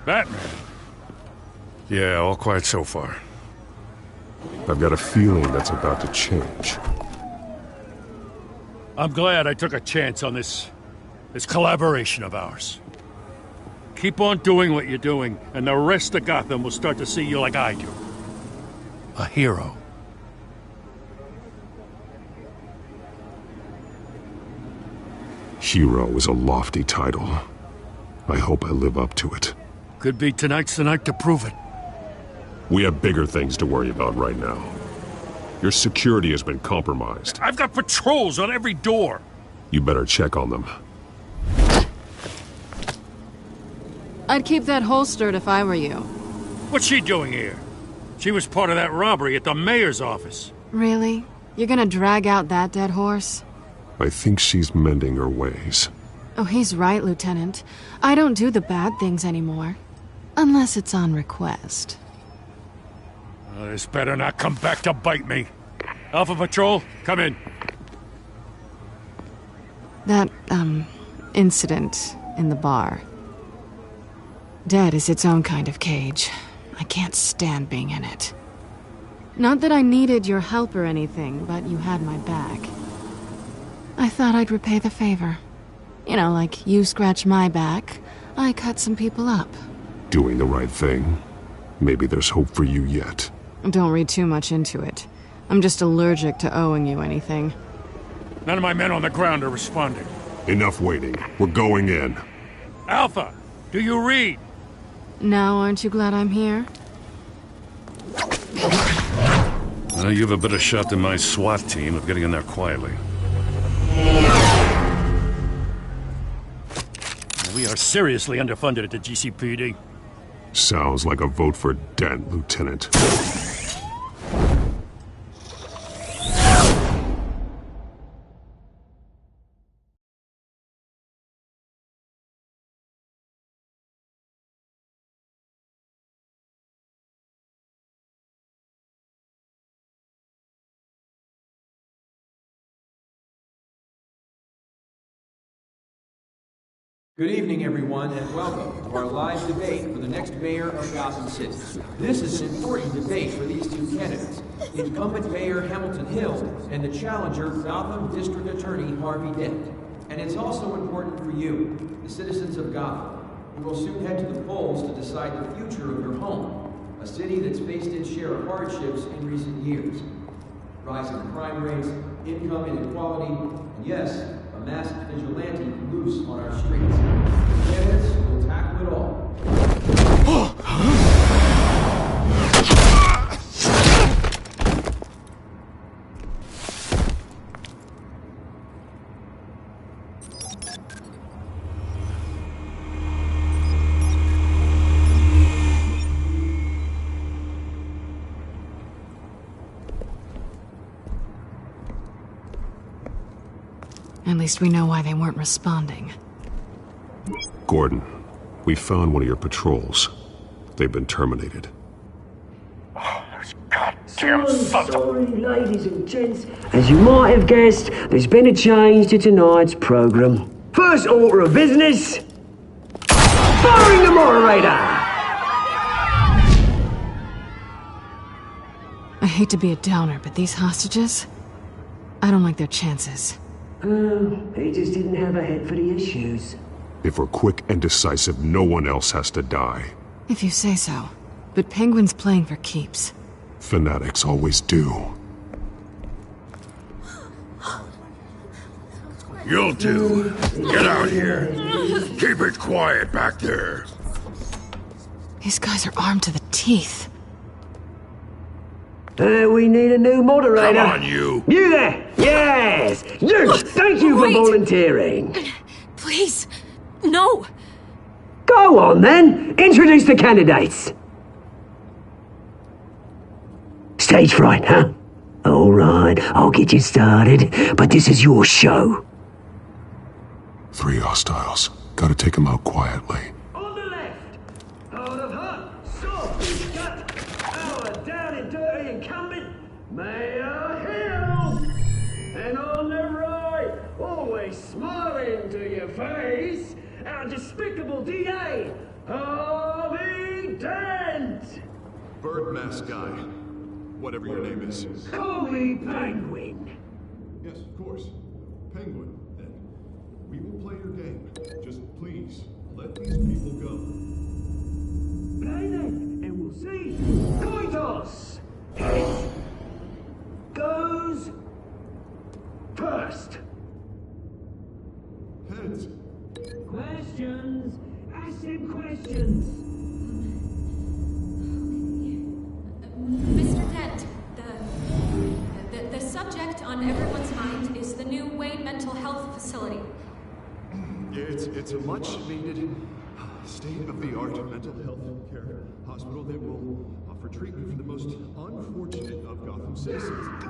Batman, Yeah, all quiet so far. I've got a feeling that's about to change. I'm glad I took a chance on this collaboration of ours. Keep on doing what you're doing, and the rest of Gotham will start to see you like I do. A hero. Hero is a lofty title. I hope I live up to it. Could be tonight's the night to prove it. We have bigger things to worry about right now. Your security has been compromised. I've got patrols on every door. You better check on them. I'd keep that holstered if I were you. What's she doing here? She was part of that robbery at the mayor's office. Really? You're gonna drag out that dead horse? I think she's mending her ways. Oh, he's right, Lieutenant. I don't do the bad things anymore. Unless it's on request. This better not come back to bite me. Alpha Patrol, come in. That, incident in the bar. Dead is its own kind of cage. I can't stand being in it. Not that I needed your help or anything, but you had my back. I thought I'd repay the favor. You know, like you scratch my back, I cut some people up. Doing the right thing. Maybe there's hope for you yet. Don't read too much into it. I'm just allergic to owing you anything. None of my men on the ground are responding. Enough waiting. We're going in. Alpha, do you read? Now, aren't you glad I'm here? You have a better shot than my SWAT team of getting in there quietly. We are seriously underfunded at the GCPD. Sounds like a vote for Dent, Lieutenant. Good evening, everyone, and welcome to our live debate for the next mayor of Gotham City. This is an important debate for these two candidates, incumbent Mayor Hamilton Hill and the challenger Gotham District Attorney Harvey Dent. And it's also important for you, the citizens of Gotham, who will soon head to the polls to decide the future of your home, a city that's faced its share of hardships in recent years. Rising crime rates, income inequality, and yes, a masked vigilante loose on our streets. The candidates will tackle it all. At least we know why they weren't responding. Gordon, we found one of your patrols. They've been terminated. Sorry, ladies and gents. As you might have guessed, there's been a change to tonight's program. First order of business, firing the moderator! I hate to be a downer, but these hostages, I don't like their chances. He just didn't have a head for the issues. If we're quick and decisive, no one else has to die. If you say so. But Penguin's playing for keeps. Fanatics always do. You'll do. Get out here. Keep it quiet back there. These guys are armed to the teeth. We need a new moderator. Come on, you. You there! Yes! You! Thank you for volunteering. Please, no. Go on, then. Introduce the candidates. Stage fright, huh? All right, I'll get you started, but this is your show. 3 hostiles. Gotta take them out quietly. On the left, out of her, soft gut, our down and dirty incumbent, Mayor Hill. And on the right, always smiling to your face, our despicable DA, Harvey Dent. Bird mask guy. Whatever your name is. Call me Penguin. Yes, of course. Penguin, then. We will play your game. Just please, let these people go. Play then, and we'll see. Coin toss! Heads goes first. Heads. Questions. Ask them questions. Mr. Dent, the subject on everyone's mind is the new Wayne Mental Health Facility. It's a much-needed, state-of-the-art mental health care hospital that will offer treatment for the most unfortunate of Gotham citizens. I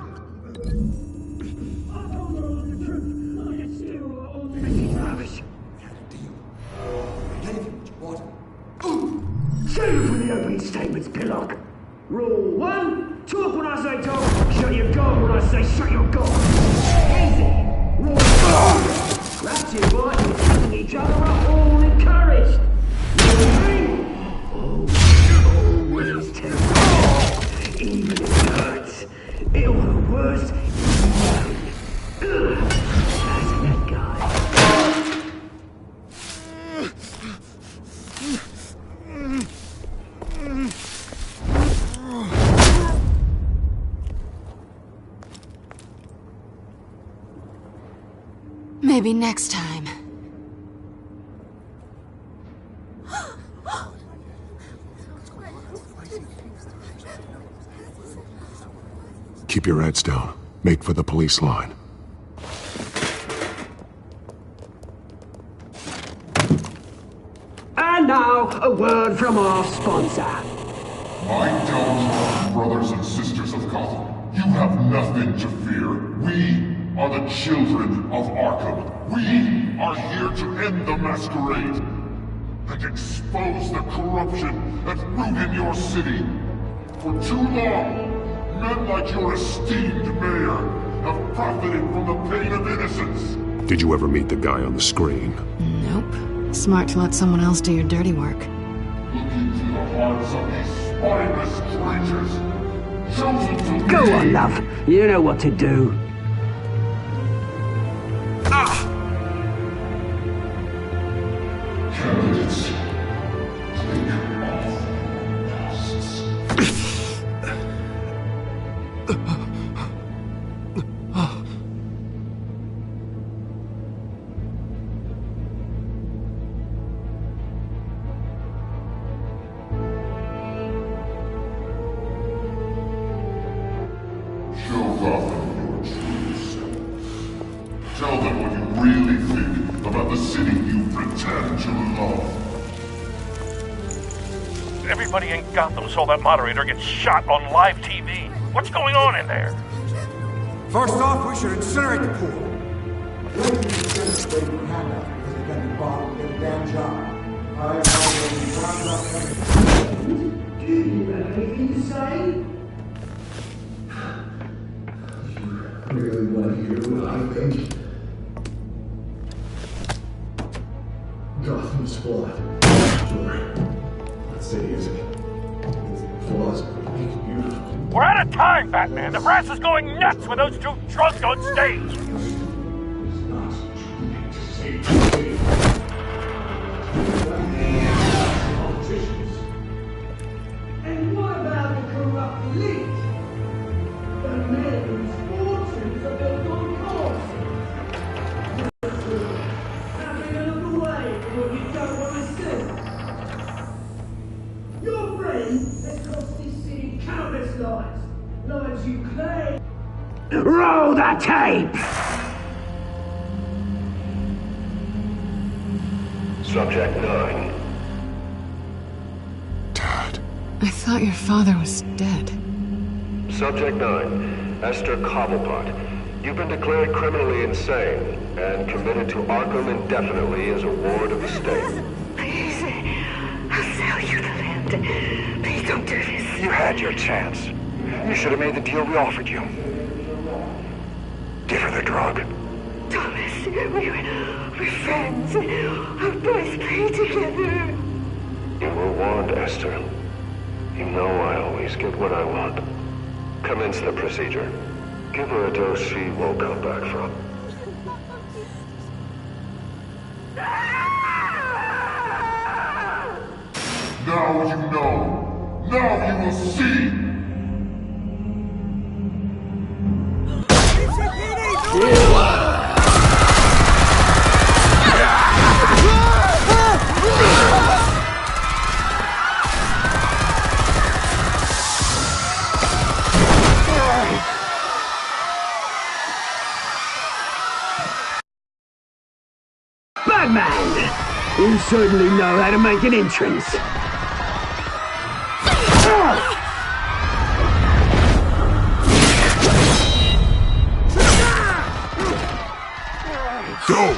told you all the truth. I can steal all the message rubbish. We had a deal. I gave you what you wanted. Save it for the opening statements, Pillock. Rule 1, talk when I say talk, shut your gob when I say shut your gob. Easy. Rule 2, grab your bite and picking each other up, all encouraged. Rule 3, always tell the even if it hurts. It'll hurt worse if you know. That's that guy. Maybe next time. Keep your heads down. Make for the police line. And now, a word from our sponsor. My Telltale brothers and sisters of Gotham, you have nothing to fear. We are the children of Arkham. We are here to end the masquerade and expose the corruption at root in your city. For too long, men like your esteemed mayor have profited from the pain of innocence. Did you ever meet the guy on the screen? Nope. Smart to let someone else do your dirty work. Look into the hearts of these spineless creatures, chosen to Go on, love. You know what to do. Candidates, take off masks. Show Gotham your true self. Tell them what you really think about the city you pretend to love. Everybody in Gotham saw that moderator get shot on live TV. What's going on in there? First off, we should incinerate the pool. Do you have anything to say? Really want to hear what I think? Gotham's flawed. Sure. Let's say is it? Flaws make it beautiful. We're out of time, Batman. The brass is going nuts with those two drunks on stage. And what about the corrupt elite? The men whose fortunes are built on cost. Having a look away from what you don't want to see. Your friend has cost this city countless lives. Lives you claim. Roll the tape! Subject 9. I thought your father was dead. Subject 9, Esther Cobblepot. You've been declared criminally insane and committed to Arkham indefinitely as a ward of the state. Please, I'll sell you the land. Please don't do this. You had your chance. You should have made the deal we offered you. Give her the drug. Thomas, we're friends. Our boys play together. You were warned, Esther. You know I always get what I want. Commence the procedure. Give her a dose she won't come back from. Now you know. Now you will see. Batman! You certainly know how to make an entrance. Go!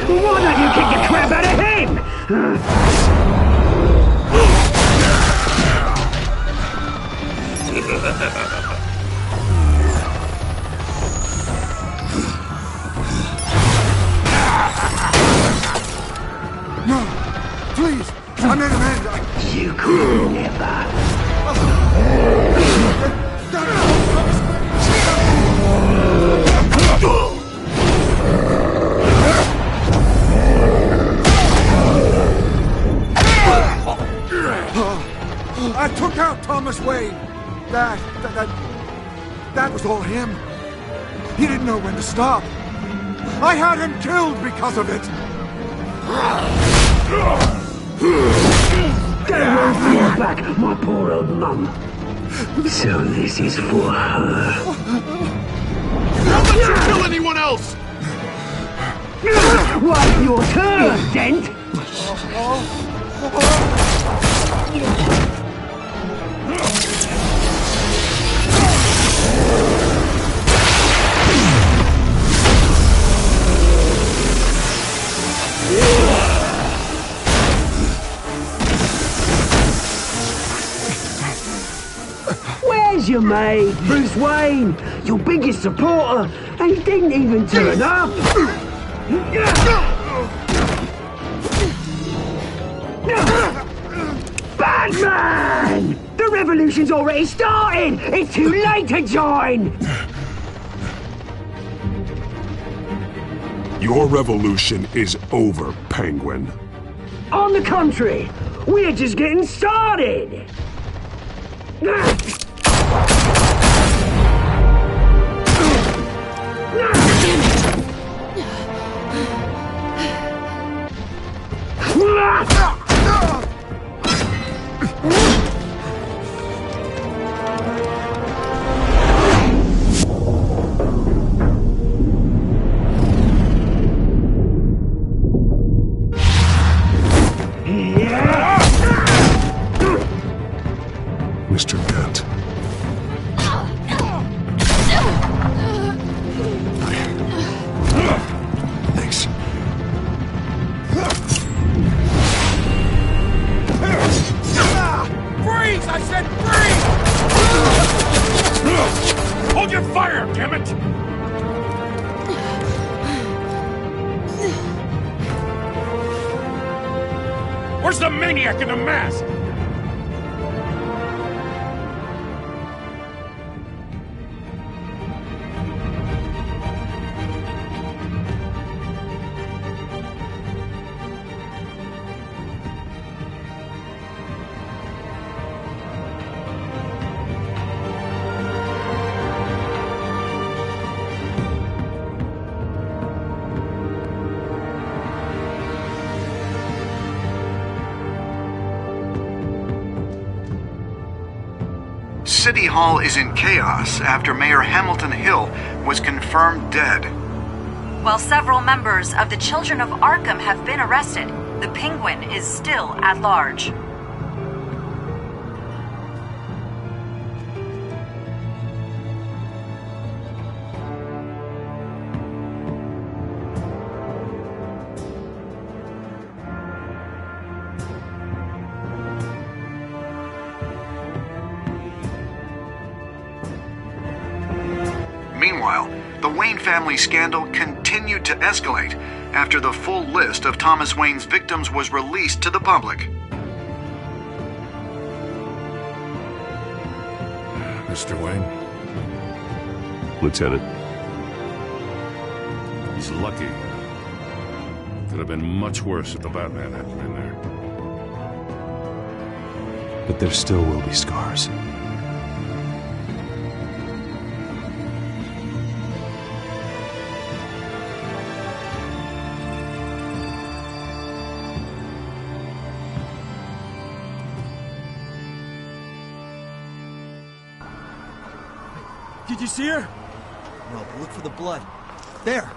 Why don't you kick the crap out of him? No! Please! I'm in a You could never. I took out Thomas Wayne. That was all him. He didn't know when to stop. I had him killed because of it. Get away from your back, my poor old mum. So this is for her. Don't let you kill anyone else! What's your turn, Dent? Where's your mate, Bruce Wayne? Your biggest supporter, and he didn't even turn up. Batman! The revolution's already started! It's too late to join! Your revolution is over, Penguin. On the contrary, we're just getting started! Mr. Dent. Thanks. Freeze! I said freeze! Hold your fire, damn it! Where's the maniac in the mask? City Hall is in chaos after Mayor Hamilton Hill was confirmed dead. While several members of the Children of Arkham have been arrested, the Penguin is still at large. Meanwhile, the Wayne family scandal continued to escalate after the full list of Thomas Wayne's victims was released to the public. Mr. Wayne? Lieutenant. He's lucky. Could have been much worse if the Batman hadn't been there. But there still will be scars. Did you see her? No, but look for the blood. There!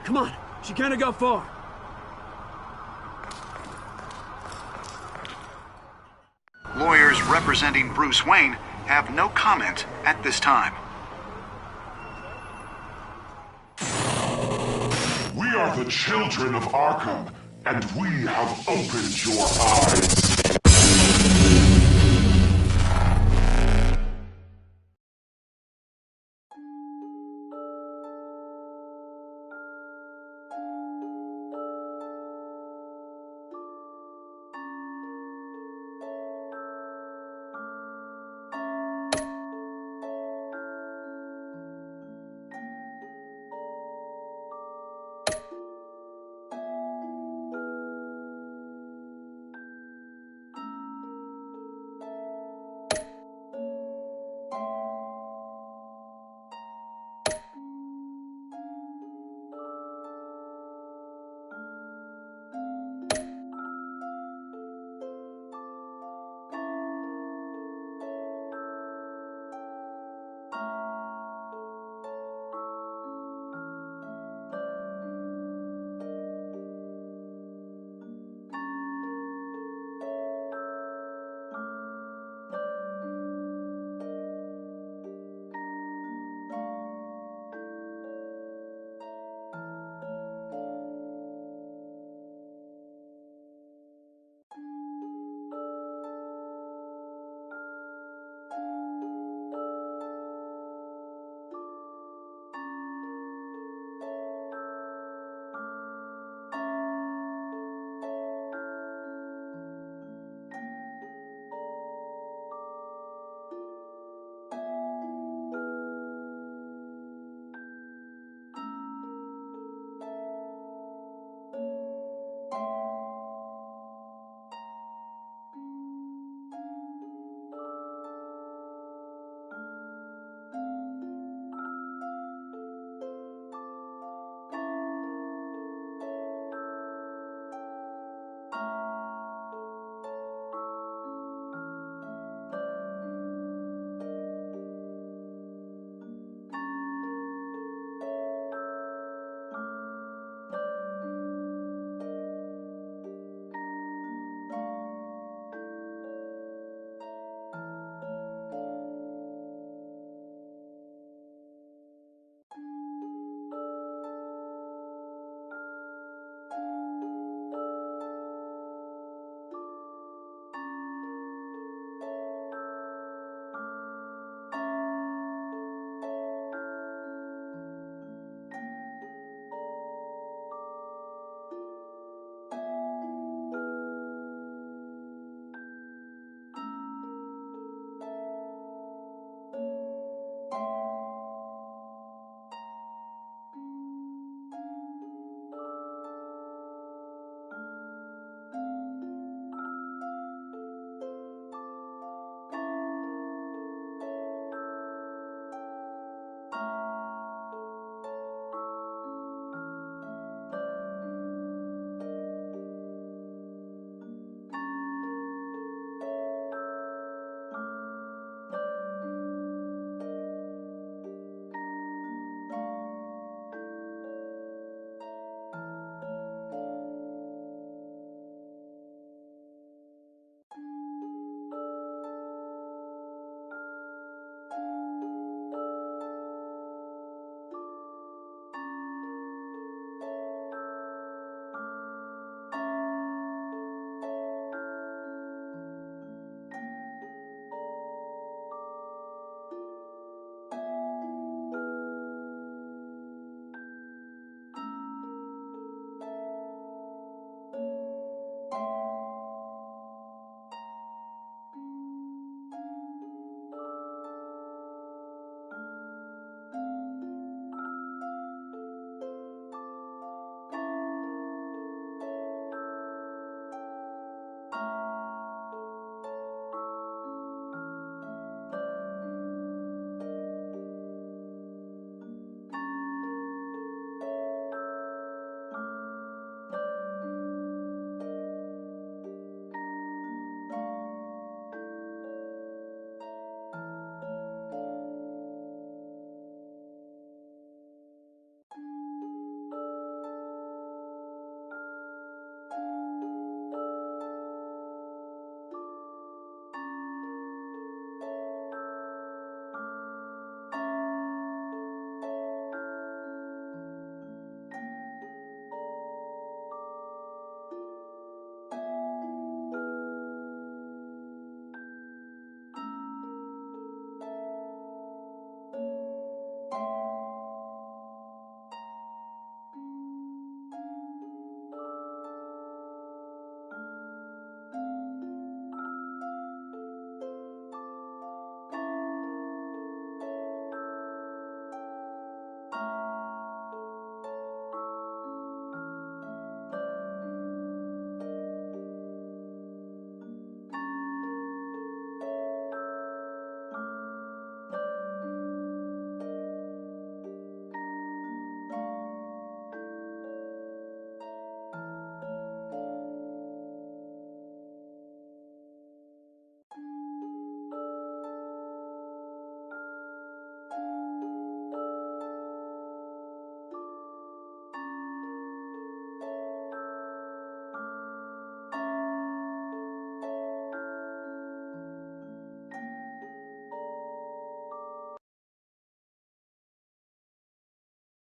Come on, she can't have got far. Lawyers representing Bruce Wayne have no comment at this time. We are the children of Arkham, and we have opened your eyes.